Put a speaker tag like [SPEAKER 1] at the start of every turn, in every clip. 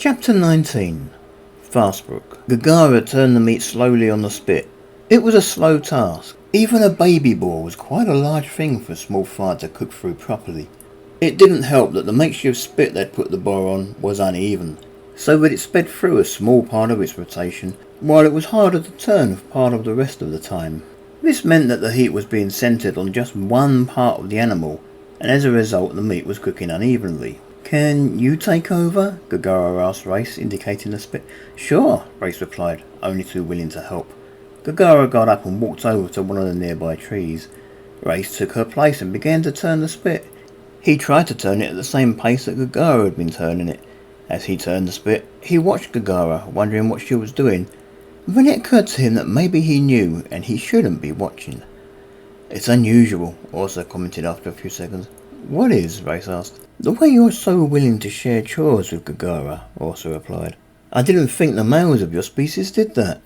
[SPEAKER 1] Chapter 19. Fastbrook. Gagara turned the meat slowly on the spit. It was a slow task. Even a baby boar was quite a large thing for a small fire to cook through properly. It didn't help that the makeshift spit they'd put the boar on was uneven, so that it sped through a small part of its rotation, while it was harder to turn for part of the rest of the time. This meant that the heat was being centred on just one part of the animal, and as a result the meat was cooking unevenly. "Can you take over?" Gagara asked Reyes, indicating the spit. "Sure," Reyes replied, only too willing to help. Gagara got up and walked over to one of the nearby trees. Reyes took her place and began to turn the spit. He tried to turn it at the same pace that Gagara had been turning it. As he turned the spit, he watched Gagara, wondering what she was doing. Then it occurred to him that maybe he knew, and he shouldn't be watching. "It's unusual," Orsa commented after a few seconds. "What is?" Reyes asked. "The way you're so willing to share chores with Gagara," Orsa replied. "I didn't think the males of your species did that."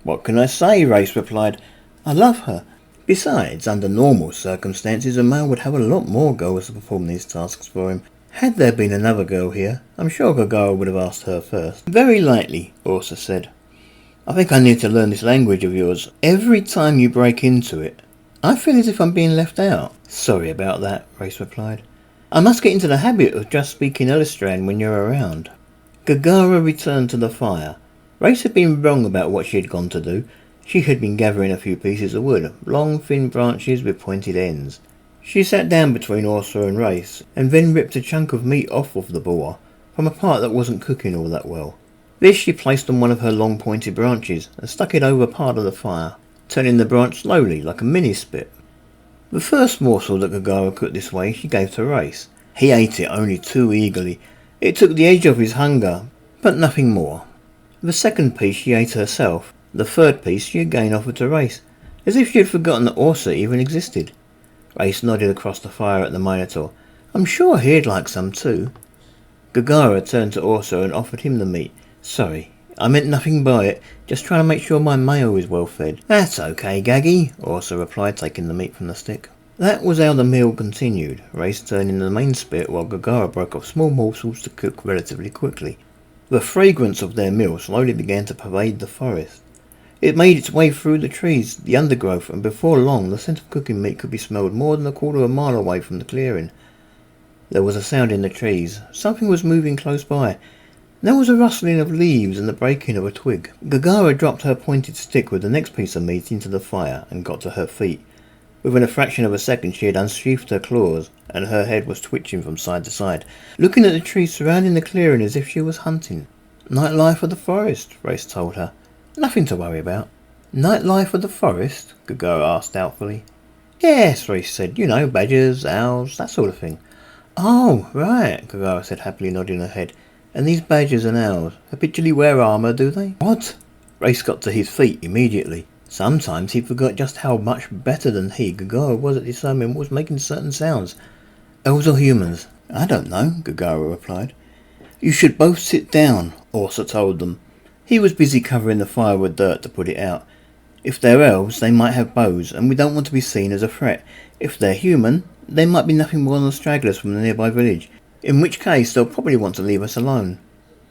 [SPEAKER 1] "What can I say?" Reyes replied. "I love her. Besides, under normal circumstances, a male would have a lot more girls to perform these tasks for him. Had there been another girl here, I'm sure Gagara would have asked her first." "Very likely," Orsa said. "I think I need to learn this language of yours. Every time you break into it, I feel as if I'm being left out." "Sorry about that," Reyes replied. "I must get into the habit of just speaking Illustran when you're around." Gagara returned to the fire. Reyes had been wrong about what she had gone to do. She had been gathering a few pieces of wood, long thin branches with pointed ends. She sat down between Orsa and Reyes, and then ripped a chunk of meat off of the boar, from a part that wasn't cooking all that well. This she placed on one of her long pointed branches, and stuck it over part of the fire, turning the branch slowly like a mini-spit. The first morsel that Gagara cooked this way she gave to Reyes. He ate it only too eagerly. It took the edge off his hunger, but nothing more. The second piece she ate herself. The third piece she again offered to Reyes, as if she had forgotten that Orsa even existed. Reyes nodded across the fire at the Minotaur. "I'm sure he'd like some too." Gagara turned to Orsa and offered him the meat. "Sorry, I meant nothing by it, just trying to make sure my male is well fed." "That's okay, Gaggy," Orsa replied, taking the meat from the stick. That was how the meal continued, Reyes turning the main spit while Gagara broke off small morsels to cook relatively quickly. The fragrance of their meal slowly began to pervade the forest. It made its way through the trees, the undergrowth, and before long the scent of cooking meat could be smelled more than a quarter of a mile away from the clearing. There was a sound in the trees. Something was moving close by. There was a rustling of leaves and the breaking of a twig. Gagara dropped her pointed stick with the next piece of meat into the fire and got to her feet. Within a fraction of a second she had unsheathed her claws, and her head was twitching from side to side, looking at the trees surrounding the clearing as if she was hunting. "Nightlife of the forest," Reyes told her. "Nothing to worry about." "Nightlife of the forest?" Gagara asked doubtfully. "Yes," Reyes said. "You know, badgers, owls, that sort of thing." "Oh, right," Gagara said, happily nodding her head. "And these badgers and owls habitually wear armour, do they?" "What?" Reyes got to his feet immediately. Sometimes he forgot just how much better than he Gagara was at discerning what was making certain sounds. "Elves or humans?" "I don't know," Gagara replied. "You should both sit down," Orsa told them. He was busy covering the fire with dirt to put it out. "If they're elves, they might have bows, and we don't want to be seen as a threat. If they're human, they might be nothing more than stragglers from the nearby village, in which case they'll probably want to leave us alone.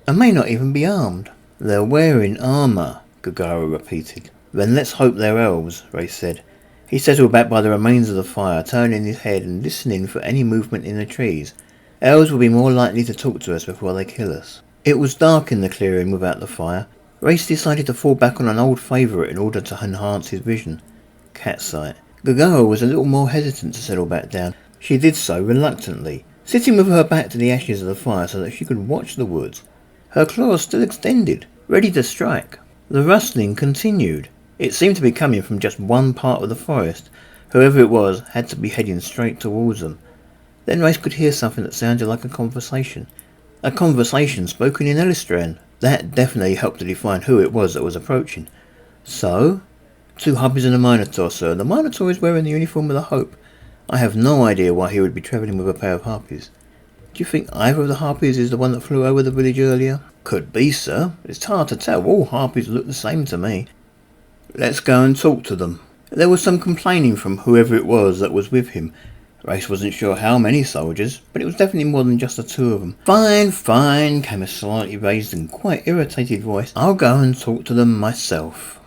[SPEAKER 1] And may not even be armed." "They're wearing armour," Gagara repeated. "Then let's hope they're elves," Reyes said. He settled back by the remains of the fire, turning his head and listening for any movement in the trees. "Elves will be more likely to talk to us before they kill us." It was dark in the clearing without the fire. Reyes decided to fall back on an old favourite in order to enhance his vision. Cat sight. Gagara was a little more hesitant to settle back down. She did so reluctantly, sitting with her back to the ashes of the fire so that she could watch the woods. Her claws still extended, ready to strike. The rustling continued. It seemed to be coming from just one part of the forest. Whoever it was had to be heading straight towards them. Then Reyes could hear something that sounded like a conversation. A conversation spoken in Illustran. That definitely helped to define who it was that was approaching. "So?" "2 harpies and a Minotaur, sir. The Minotaur is wearing the uniform of the Hope. I have no idea why he would be travelling with a pair of harpies." "Do you think either of the harpies is the one that flew over the village earlier?" "Could be, sir. It's hard to tell. All harpies look the same to me." "Let's go and talk to them." There was some complaining from whoever it was that was with him. Reyes wasn't sure how many soldiers, but it was definitely more than just the two of them. Fine, fine, came a slightly raised and quite irritated voice. I'll go and talk to them myself.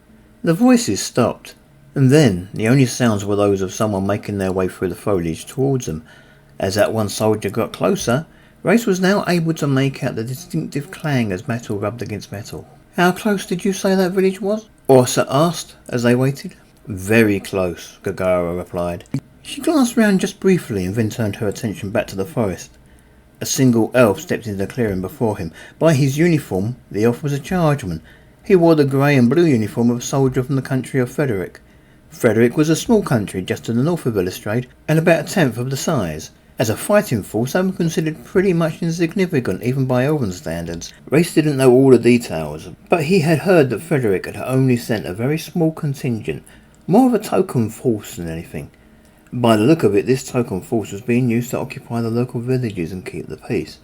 [SPEAKER 1] The voices stopped, and then the only sounds were those of someone making their way through the foliage towards them. As that one soldier got closer, Reyes was now able to make out the distinctive clang as metal rubbed against metal. How close did you say that village was? Orsa asked as they waited. Very close, Gagara replied. She glanced round just briefly and then turned her attention back to the forest. A single elf stepped into the clearing before him. By his uniform, the elf was a chargeman. He wore the grey and blue uniform of a soldier from the country of Frederick. Frederick was a small country just to the north of Illustrade and about 1/10 of the size. As a fighting force, they were considered pretty much insignificant even by Elven standards. Reyes didn't know all the details, but he had heard that Frederick had only sent a very small contingent, more of a token force than anything. By the look of it, this token force was being used to occupy the local villages and keep the peace.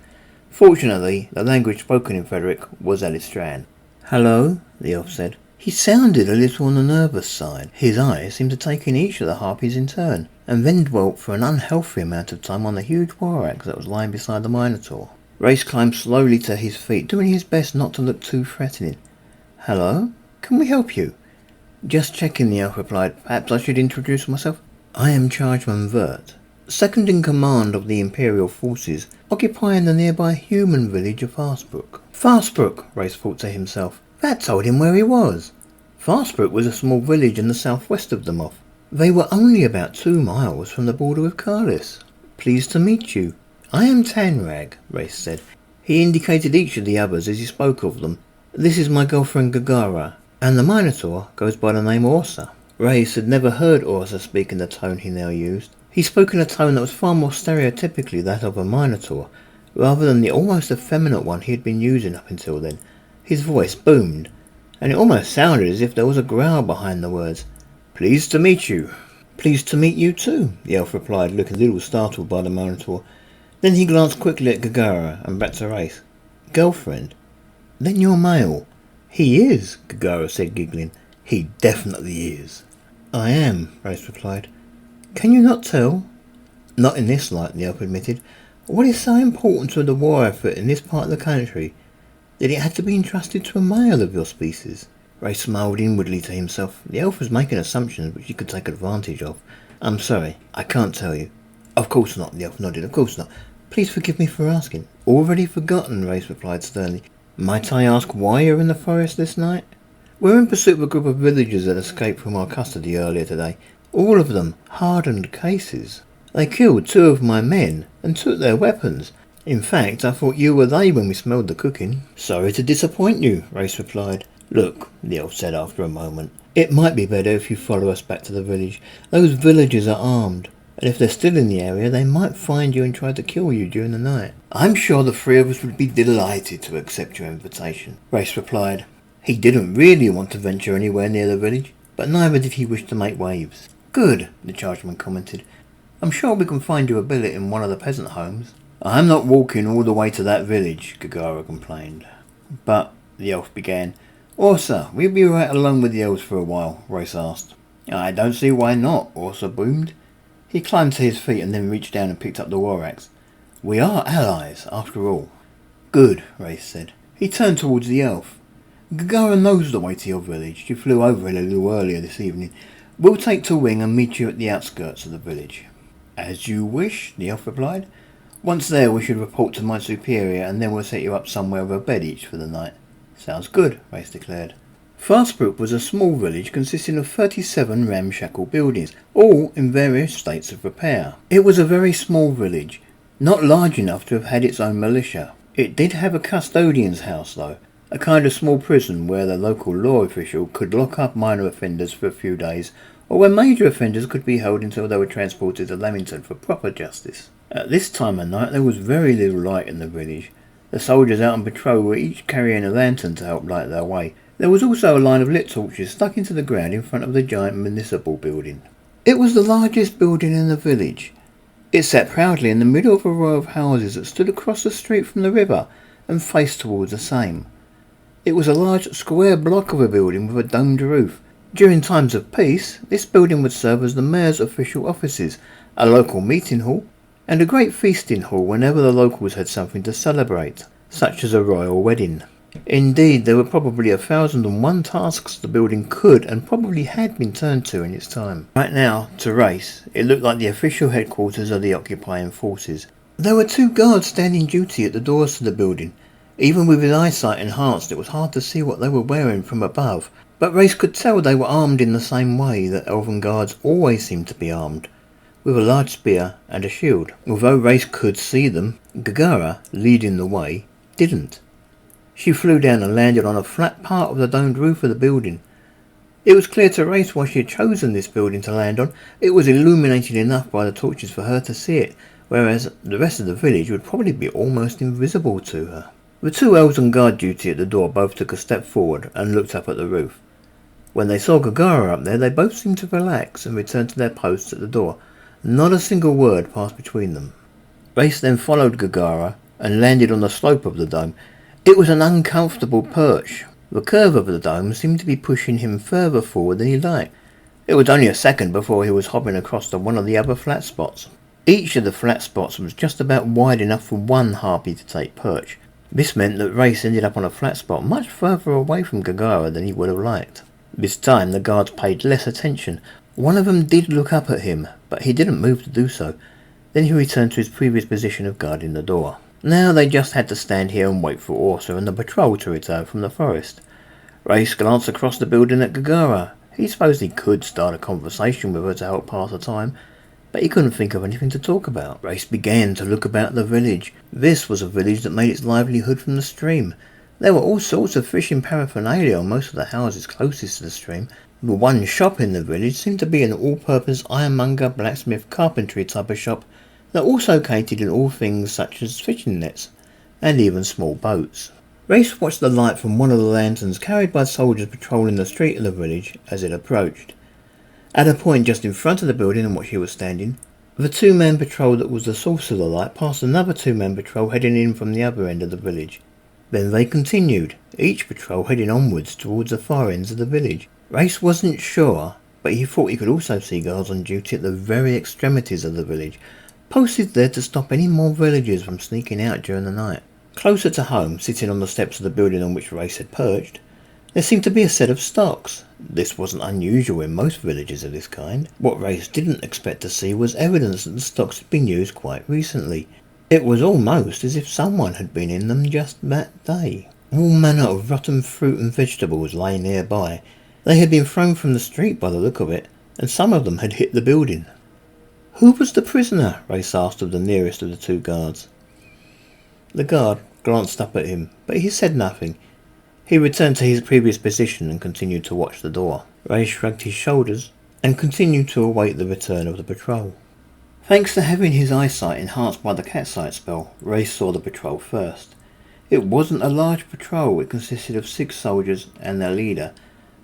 [SPEAKER 1] Fortunately, the language spoken in Frederick was Elistran. Hello, the elf said. He sounded a little on the nervous side. His eyes seemed to take in each of the harpies in turn, and then dwelt for an unhealthy amount of time on the huge war axe that was lying beside the Minotaur. Reyes climbed slowly to his feet, doing his best not to look too threatening. Hello? Can we help you? Just checking, the elf replied. Perhaps I should introduce myself? I am Chargeman Vert, second in command of the Imperial forces, occupying the nearby human village of Fastbrook. Fastbrook, Reyes thought to himself. That told him where he was. Fastbrook was a small village in the southwest of Damothe. They were only about 2 miles from the border with Carlis. Pleased to meet you. I am Tanrag, Reyes said. He indicated each of the others as he spoke of them. This is my girlfriend Gagara, and the Minotaur goes by the name Orsa. Reyes had never heard Orsa speak in the tone he now used. He spoke in a tone that was far more stereotypically that of a Minotaur, rather than the almost effeminate one he had been using up until then. His voice boomed, and it almost sounded as if there was a growl behind the words. Pleased to meet you. Pleased to meet you too, the elf replied, looking a little startled by the Minotaur. Then he glanced quickly at Gagara and back to Reyes. Girlfriend? Then you're male. He is, Gagara said, giggling. He definitely is. I am, Reyes replied. Can you not tell? Not in this light, the elf admitted. What is so important to the war effort in this part of the country that it had to be entrusted to a male of your species? Reyes smiled inwardly to himself. The elf was making assumptions which he could take advantage of. I'm sorry, I can't tell you. Of course not, the elf nodded. Of course not. Please forgive me for asking. Already forgotten, Reyes replied sternly. Might I ask why you're in the forest this night? We're in pursuit of a group of villagers that escaped from our custody earlier today. All of them hardened cases. They killed 2 of my men and took their weapons. In fact, I thought you were they when we smelled the cooking. Sorry to disappoint you, Reyes replied. Look, the elf said after a moment, it might be better if you follow us back to the village. Those villagers are armed, and if they're still in the area, they might find you and try to kill you during the night. I'm sure the 3 of us would be delighted to accept your invitation, Reyes replied. He didn't really want to venture anywhere near the village, but neither did he wish to make waves. Good, the chargeman commented. I'm sure we can find you a billet in one of the peasant homes. I'm not walking all the way to that village, Gagara complained. But, the elf began. Orsa, we'll be right alone with the elves for a while, Reyes asked. I don't see why not, Orsa boomed. He climbed to his feet and then reached down and picked up the war axe. We are allies, after all. Good, Reyes said. He turned towards the elf. Gagara knows the way to your village. She flew over it a little earlier this evening. We'll take to wing and meet you at the outskirts of the village. As you wish, the elf replied. Once there we should report to my superior and then we'll set you up somewhere with a bed each for the night. Sounds good, Reyes declared. Fastbrook was a small village consisting of 37 ramshackle buildings, all in various states of repair. It was a very small village, not large enough to have had its own militia. It did have a custodian's house though, a kind of small prison where the local law official could lock up minor offenders for a few days, or where major offenders could be held until they were transported to Lamington for proper justice. At this time of night there was very little light in the village. The soldiers out on patrol were each carrying a lantern to help light their way. There was also a line of lit torches stuck into the ground in front of the giant municipal building. It was the largest building in the village. It sat proudly in the middle of a row of houses that stood across the street from the river and faced towards the same. It was a large square block of a building with a domed roof. During times of peace, this building would serve as the mayor's official offices, a local meeting hall, and a great feasting hall whenever the locals had something to celebrate, such as a royal wedding. Indeed, there were probably 1,001 tasks the building could and probably had been turned to in its time. Right now, to Reyes, it looked like the official headquarters of the occupying forces. There were 2 guards standing duty at the doors to the building. Even with his eyesight enhanced, it was hard to see what they were wearing from above, but Reyes could tell they were armed in the same way that elven guards always seemed to be armed, with a large spear and a shield. Although Reyes could see them, Gagara, leading the way, didn't. She flew down and landed on a flat part of the domed roof of the building. It was clear to Reyes why she had chosen this building to land on. It was illuminated enough by the torches for her to see it, whereas the rest of the village would probably be almost invisible to her. The 2 elves on guard duty at the door both took a step forward and looked up at the roof. When they saw Gagara up there, they both seemed to relax and return to their posts at the door. Not a single word passed between them. Reyes then followed Gagara and landed on the slope of the dome. It was an uncomfortable perch. The curve of the dome seemed to be pushing him further forward than he liked. It was only a second before he was hopping across to one of the other flat spots. Each of the flat spots was just about wide enough for one harpy to take perch. This meant that Reyes ended up on a flat spot much further away from Gagara than he would have liked. This time the guards paid less attention. One of them did look up at him, but he didn't move to do so. Then he returned to his previous position of guarding the door. Now they just had to stand here and wait for Orsa and the patrol to return from the forest. Reyes glanced across the building at Gagara. He supposed he could start a conversation with her to help pass the time, but he couldn't think of anything to talk about. Reyes began to look about the village. This was a village that made its livelihood from the stream. There were all sorts of fishing paraphernalia on most of the houses closest to the stream. The one shop in the village seemed to be an all-purpose ironmonger, blacksmith, carpentry type of shop that also catered in all things such as fishing nets and even small boats. Reyes watched the light from one of the lanterns carried by soldiers patrolling the street of the village as it approached. At a point just in front of the building on which he was standing, the 2-man patrol that was the source of the light passed another 2-man patrol heading in from the other end of the village. Then they continued, each patrol heading onwards towards the far ends of the village. Reyes wasn't sure, but he thought he could also see guards on duty at the very extremities of the village, posted there to stop any more villagers from sneaking out during the night. Closer to home, sitting on the steps of the building on which Reyes had perched, there seemed to be a set of stocks. This wasn't unusual in most villages of this kind. What Reyes didn't expect to see was evidence that the stocks had been used quite recently. It was almost as if someone had been in them just that day. All manner of rotten fruit and vegetables lay nearby. They had been thrown from the street by the look of it, and some of them had hit the building. "Who was the prisoner?" Reyes asked of the nearest of the 2 guards. The guard glanced up at him, but he said nothing. He returned to his previous position and continued to watch the door. Reyes shrugged his shoulders and continued to await the return of the patrol. Thanks to having his eyesight enhanced by the catsight spell, Reyes saw the patrol first. It wasn't a large patrol. It consisted of 6 soldiers and their leader.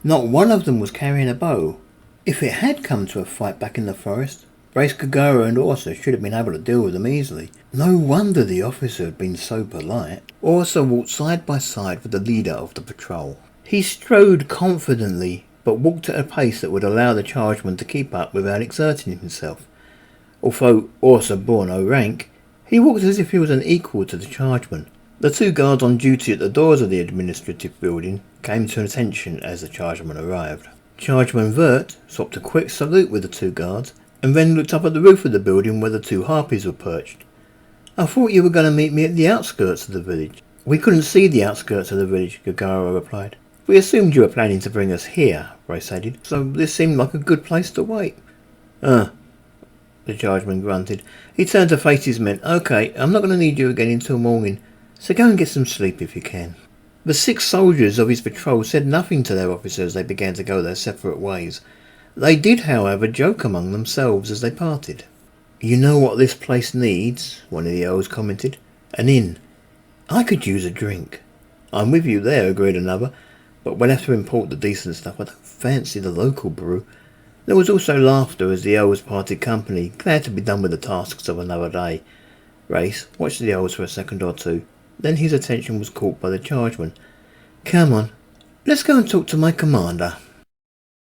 [SPEAKER 1] Not one of them was carrying a bow. If it had come to a fight back in the forest, Reyes, Gagara and Orsa should have been able to deal with them easily. No wonder the officer had been so polite. Orsa walked side by side with the leader of the patrol. He strode confidently, but walked at a pace that would allow the chargeman to keep up without exerting himself. Although Orsa bore no rank, he walked as if he was an equal to the chargeman. The 2 guards on duty at the doors of the administrative building came to attention as the chargeman arrived. Chargeman Vert swapped a quick salute with the 2 guards and then looked up at the roof of the building where the 2 harpies were perched. "I thought you were going to meet me at the outskirts of the village." "We couldn't see the outskirts of the village," Gagara replied. "We assumed you were planning to bring us here," Reyes added, "so this seemed like a good place to wait." The chargeman grunted. He turned to face his men. "Okay, I'm not going to need you again until morning, so go and get some sleep if you can." The 6 soldiers of his patrol said nothing to their officer as they began to go their separate ways. They did, however, joke among themselves as they parted. "You know what this place needs," one of the elves commented. "An inn. I could use a drink." "I'm with you there," agreed another, "but we'll have to import the decent stuff. I don't fancy the local brew." There was also laughter as the elves parted company, glad to be done with the tasks of another day. Reyes watched the elves for a second or two. Then his attention was caught by the chargeman. "Come on, let's go and talk to my commander."